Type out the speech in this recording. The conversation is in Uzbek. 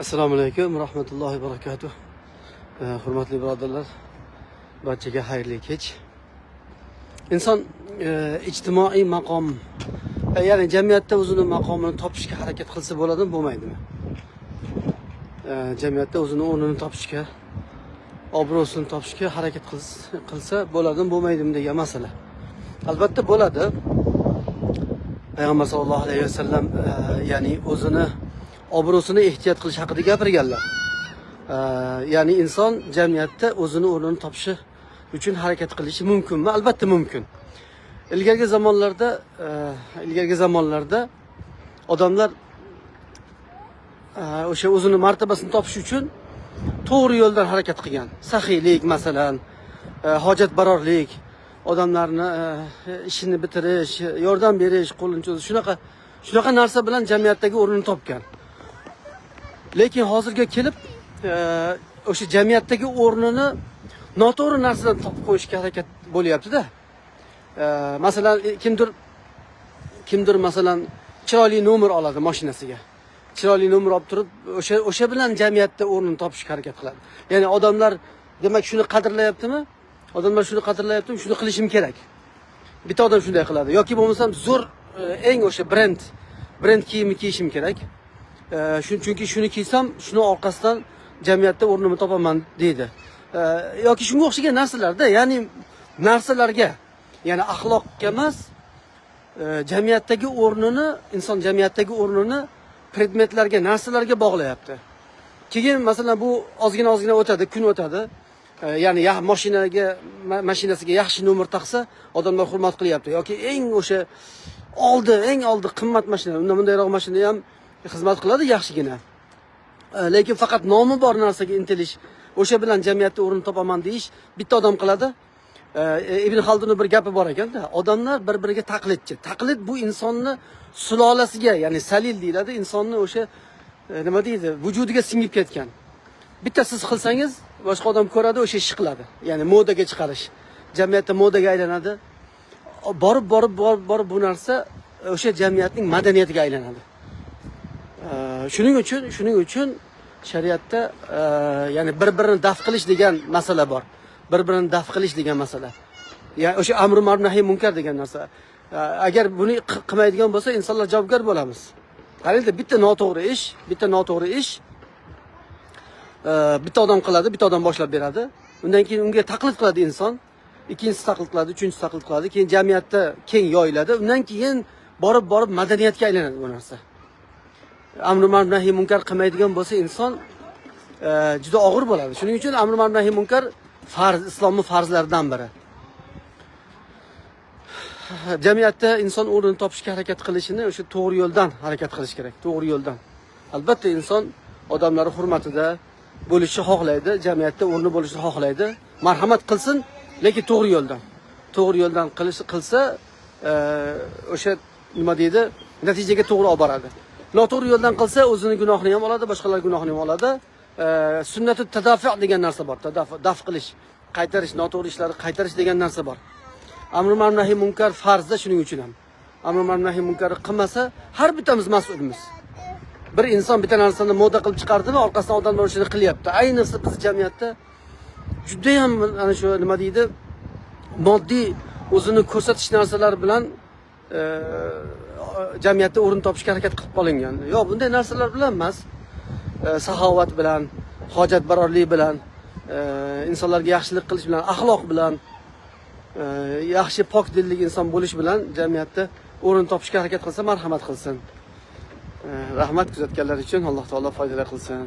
Assalomu alaykum rahmatullohi va barakatuh. Hurmatli birodarlar, barchaga xayrli kech. Inson ijtimoiy maqom, ya'ni jamiyatda o'zini maqomini topishga harakat qilsa bo'ladimi, bo'lmaydimi? Jamiyatda o'zini o'rnini topishga, obro'sini topishga harakat qilsa bo'ladimi, bo'lmaydimi degan masala. Albatta bo'ladi. Payg'ambar sollallohu alayhi vasallam ya'ni o'zini obro'sini ehtiyot qilish haqida gapirganlar. Ya'ni inson jamiyatda o'zini o'rnini topishi uchun harakat qilishi mumkinmi? Albatta mumkin. Ilgargi zamonlarda odamlar o'sha o'zini martabasini topish uchun to'g'ri yo'ldan harakat qilgan. Saxiylik, masalan, hojatbarorlik, odamlarni ishini bitirish, yordam berish, qo'lini cho'zish, shunaqa narsa bilan jamiyatdagi o'rnini topgan. Lekin hozirga kelib o'sha jamiyatdagi o'rnini noto'g'ri narsadan topib qo'yishga harakat bo'lyapti-da. Masalan, kimdir masalan chiroyli nomer oladi mashinasiga. Chiroyli nomer olib turib, o'sha bilan jamiyatda o'rnini topishga harakat qiladi. Ya'ni odamlar demak shuni qadrlayaptimi? Odamlar shuni qadrlayaptimi? Shuni qilishim kerak. Bitta odam shunday qiladi. Yoki bo'lmasam zo'r eng o'sha brend kiyimni kiyishim kerak. Chunki shuni kiysam, shuni orqasidan jamiyatda o'rnimni topaman deydi. Yoki shunga o'xshagan narsalarda, ya'ni narsalarga, ya'ni axloqqa emas, jamiyatdagi o'rnini, inson jamiyatdagi o'rnini predmetlarga, narsalarga bog'layapti. Keyin masalan bu ozgina o'tadi, kun o'tadi. Ya'ni mashinasiga yaxshi nomer taqsa, odamlar hurmat qilyapti. Yoki eng oldi qimmat mashina, undan bundayroq mashina ham xizmat qiladi yaxshigina. Lekin faqat nomi bor narsaga intilish, o'sha bilan jamiyatda o'rin topaman deyish bitta odam qiladi. Ibn Xaldunning bir gapi bor ekanda, odamlar bir-biriga taqlidchi. Taqlid bu insonni sulolasiga, ya'ni salil deyiladi, insonni o'sha nima deydi, vujudiga singib ketgan. Bitta siz qilsangiz, boshqa odam ko'radi, o'sha ish qiladi. Ya'ni modaga chiqarish, jamiyatda modaga aylanadi. Borib bu narsa o'sha jamiyatning madaniyatiga aylanadi. Shuning uchun shariatda ya'ni bir-birini daf qilish degan masala bor. Bir-birini daf qilish degan masala. Ya'ni o'sha amr ma'ruf nahiy munkar degan narsa. Agar buni qilmaydigan bo'lsa, insonlar javobgar bo'lamiz. Qarangda, bitta noto'g'ri ish bitta odam qiladi, bitta odam boshlab beradi. Undan keyin unga taqlid qiladi inson, ikkinchisi taqlid qiladi, uchinchisi taqlid qiladi, keyin jamiyatda keng yoyiladi. Undan keyin borib madaniyatga aylanadi bu narsa. Amr ma'ruf nahiy munkar qilmaydigan bo'lsa, inson juda og'ir bo'ladi. Shuning uchun amr ma'ruf nahiy munkar farz, islomning farzlaridan biri. Jamiyatda inson o'rnini topishga harakat qilishini o'sha to'g'ri yo'ldan harakat qilish kerak, to'g'ri yo'ldan. Albatta inson odamlar hurmatida bo'lishni xohlaydi, jamiyatda o'rni bo'lishni xohlaydi. Marhamat qilsin, lekin to'g'ri yo'ldan. To'g'ri yo'ldan qilsa, o'sha nima deydi, natijaga to'g'ri olib boradi. Noto'g'ri yo'ldan qilsa, o'zini gunohini ham oladi, boshqalar gunohini ham oladi. Sunnatut tadafi' degan narsa bor. Daf qilish, qaytarish, noto'g'ri ishlarni qaytarish degan narsa bor. Amr ma'ruf nahiy munkar farzda, shuning uchun ham. Amr ma'ruf nahiy munkar qilmasa, har bittamiz mas'ulmiz. Bir inson bitta narsani moda qilib chiqardimi, orqasidan odamlar o'shani qilyapti. Ayniqsa biz jamiyatda juda ham ana shu nima deydi, moddiy o'zini ko'rsatish narsalar bilan jamiyatda o'rin topishga harakat qilib qolingan. Yo'q, bunday narsalar bilan emas. Saxovat bilan, hojatbarorlik bilan, insonlarga yaxshilik qilish bilan, axloq bilan, yaxshi pok dilli inson bo'lish bilan jamiyatda o'rin topishga harakat qilsa, marhamat qilsin. Rahmat kuzatganlar uchun. Alloh taolo foydalar qilsin.